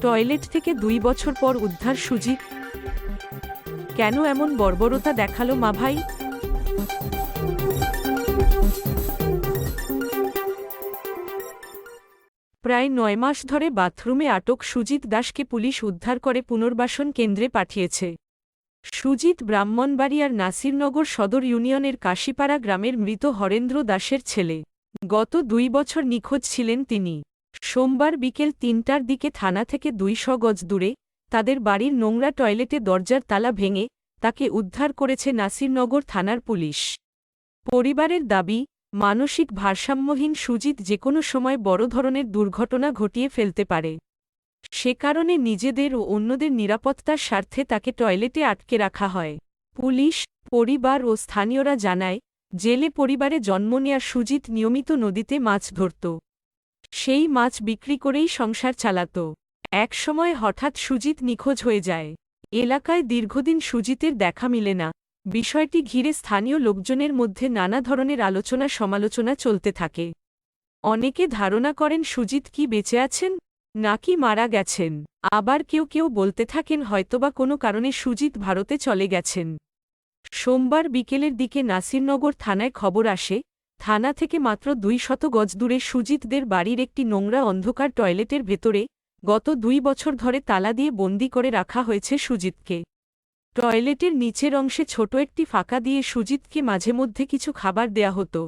Toilet থেকে 2 বছর পর উদ্ধার সুজিত। কেন এমন বর্বরতা দেখালো মা ভাই? প্রায় 9 মাস ধরে বাথরুমে আটক সুজিত দাসকে পুলিশ উদ্ধার করে পুনর্বাসন কেন্দ্রে পাঠিয়েছে। সুজিত ব্রাহ্মণবাড়িয়ার নাসিরনগর সদর ইউনিয়নের কাশিপাড়া গ্রামের মৃত হরেন্দ্র দাসের ছেলে। গত 2 বছর নিখোঁজ ছিলেন তিনি। সোমবার বিকেল 3টার দিকে থানা থেকে 200 গজ দূরে তাদের বাড়ির নোংরা টয়লেটে দরজার তালা ভেঙে তাকে উদ্ধার করেছে নাসিরনগর থানার পুলিশ। পরিবারের দাবি, মানসিক ভারসাম্যহীন সুজিত যেকোনো সময় বড় ধরনের দুর্ঘটনা ঘটিয়ে ফেলতে পারে। সে কারণে নিজেদের ও অন্যদের নিরাপত্তার স্বার্থে তাকে টয়লেটে আটকে রাখা হয়। পুলিশ, পরিবার ও স্থানীয়রা জানায়, জেলে পরিবারে জন্ম নেয়া সুজিত নিয়মিত নদীতে মাছ ধরত। সেই মাছ বিক্রি করেই সংসার চালাত। এক সময় হঠাৎ সুজিত নিখোঁজ হয়ে যায়। এলাকায় দীর্ঘদিন সুজিতের দেখা মিলে না। বিষয়টি ঘিরে স্থানীয় লোকজনের মধ্যে নানা ধরনের আলোচনা সমালোচনা চলতে থাকে। অনেকে ধারণা করেন সুজিত কি বেঁচে আছেন, নাকি মারা গেছেন। আবার কেউ কেউ বলতে থাকেন হয়তোবা কোনো কারণে সুজিত ভারতে চলে গেছেন। সোমবার বিকেলের দিকে নাসিরনগর থানায় খবর আসে, থানা থেকে মাত্র 200 গজ দূরে সুজিতদের বাড়ির একটি নোংরা অন্ধকার টয়লেটের ভেতরে গত 2 বছর ধরে তালা দিয়ে বন্দি করে রাখা হয়েছে সুজিতকে। টয়লেটের নিচের অংশে ছোট একটি ফাঁকা দিয়ে সুজিতকে মাঝে মধ্যে কিছু খাবার দেয়া হতো।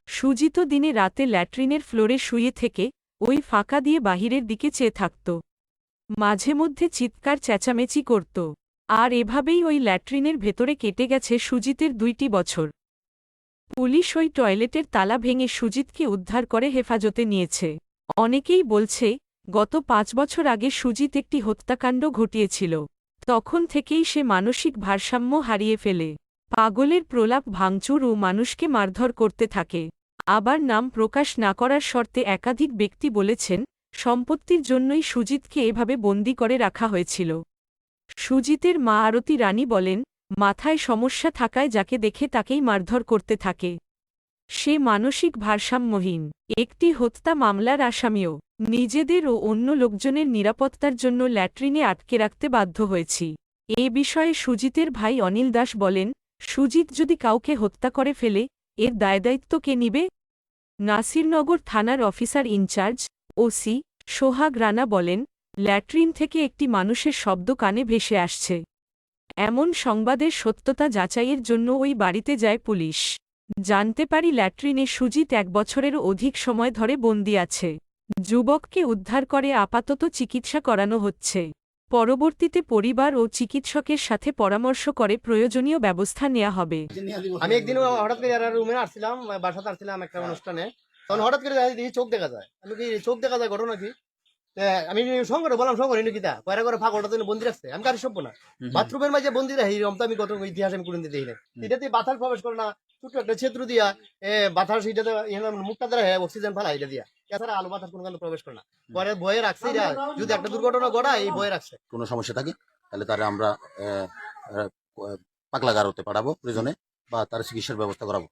সুজিত দিনে রাতে ল্যাট্রিনের ফ্লোরে শুয়ে থেকে ওই ফাঁকা দিয়ে বাহিরের দিকে চেয়ে থাকত। মাঝে মধ্যে চিৎকার চেঁচামেচি করত। আর এভাবেই ওই ল্যাট্রিনের ভেতরে কেটে গেছে সুজিতের 2টি বছর। পুলিশ ওই টয়লেটের তালা ভেঙে সুজিতকে উদ্ধার করে হেফাজতে নিয়েছে। অনেকেই বলছে, গত 5 বছর আগে সুজিত একটি হত্যাকাণ্ড ঘটিয়েছিল। তখন থেকেই সে মানসিক ভারসাম্য হারিয়ে ফেলে। পাগলের প্রলাপ ভাঙচুর ও মানুষকে মারধর করতে থাকে। আবার নাম প্রকাশ না করার শর্তে একাধিক ব্যক্তি বলেছেন, সম্পত্তির জন্যই সুজিতকে এভাবে বন্দি করে রাখা হয়েছিল। সুজিতের মা আরতি রানী বলেন, মাথায় সমস্যা থাকায় যাকে দেখে তাকেই মারধর করতে থাকে। সে মানসিক ভারসাম্যহীন। একটি হত্যা মামলার আসামিও। নিজেদের ও অন্য লোকজনের নিরাপত্তার জন্য ল্যাট্রিনে আটকে রাখতে বাধ্য হয়েছি। এ বিষয়ে সুজিতের ভাই অনিল দাস বলেন, সুজিত যদি কাউকে হত্যা করে ফেলে, এর দায়দায়িত্ব কে নিবে? নাসিরনগর থানার অফিসার ইনচার্জ, ওসি, সোহাগ রানা বলেন, ল্যাট্রিন থেকে একটি মানুষের শব্দ কানে ভেসে আসছে। এমন সংবাদের সত্যতা যাচাইয়ের জন্য ওই বাড়িতে যায় পুলিশ। জানতে পারি ল্যাট্রিনে সুজিত 1 বছরেরও অধিক সময় ধরে বন্দি আছে। যুবককে উদ্ধার করে আপাতত চিকিৎসা করানো হচ্ছে। পরবর্তীতে পরিবার ও চিকিৎসকের সাথে পরামর্শ করে প্রয়োজনীয় ব্যবস্থা নেওয়া হবে। আমি একদিন হঠাৎ করে রুমে আসছিলাম, বাসাতে আসছিলাম একটা অনুষ্ঠানে, তখন হঠাৎ করে দেখি চোখ দেখা যায়। আমি কি চোখ দেখা যায় ঘটনা কি? আমি শঙ্করে বললাম, শঙ্কর কিতা কয়রা করে ফাঁকটা তো বন্দি রাখছে। আমি কারি সভ্য না, বাথরুমের মাঝে বন্দি রাখি এরকম তো আমি কত ইতিহাস আমি কোনদিন দেখি না। এটাতে বাতাস প্রবেশ করে না, ছোট্ট একটা ছেত্র দিয়া বাতাস এটাতে মুখটা দ্বারা অক্সিজেন ফেলা এটা দিয়া, এছাড়া আলো বাতাস কোনো প্রবেশ করে না। পরে বয়ে রাখছে, যদি একটা দুর্ঘটনা ঘটায় এই বয়ে রাখছে। কোনো সমস্যা থাকে তাহলে তারা আমরা পাগলাগারোতে পাঠাবো প্রয়োজনে, বা তার চিকিৎসার ব্যবস্থা করাবো।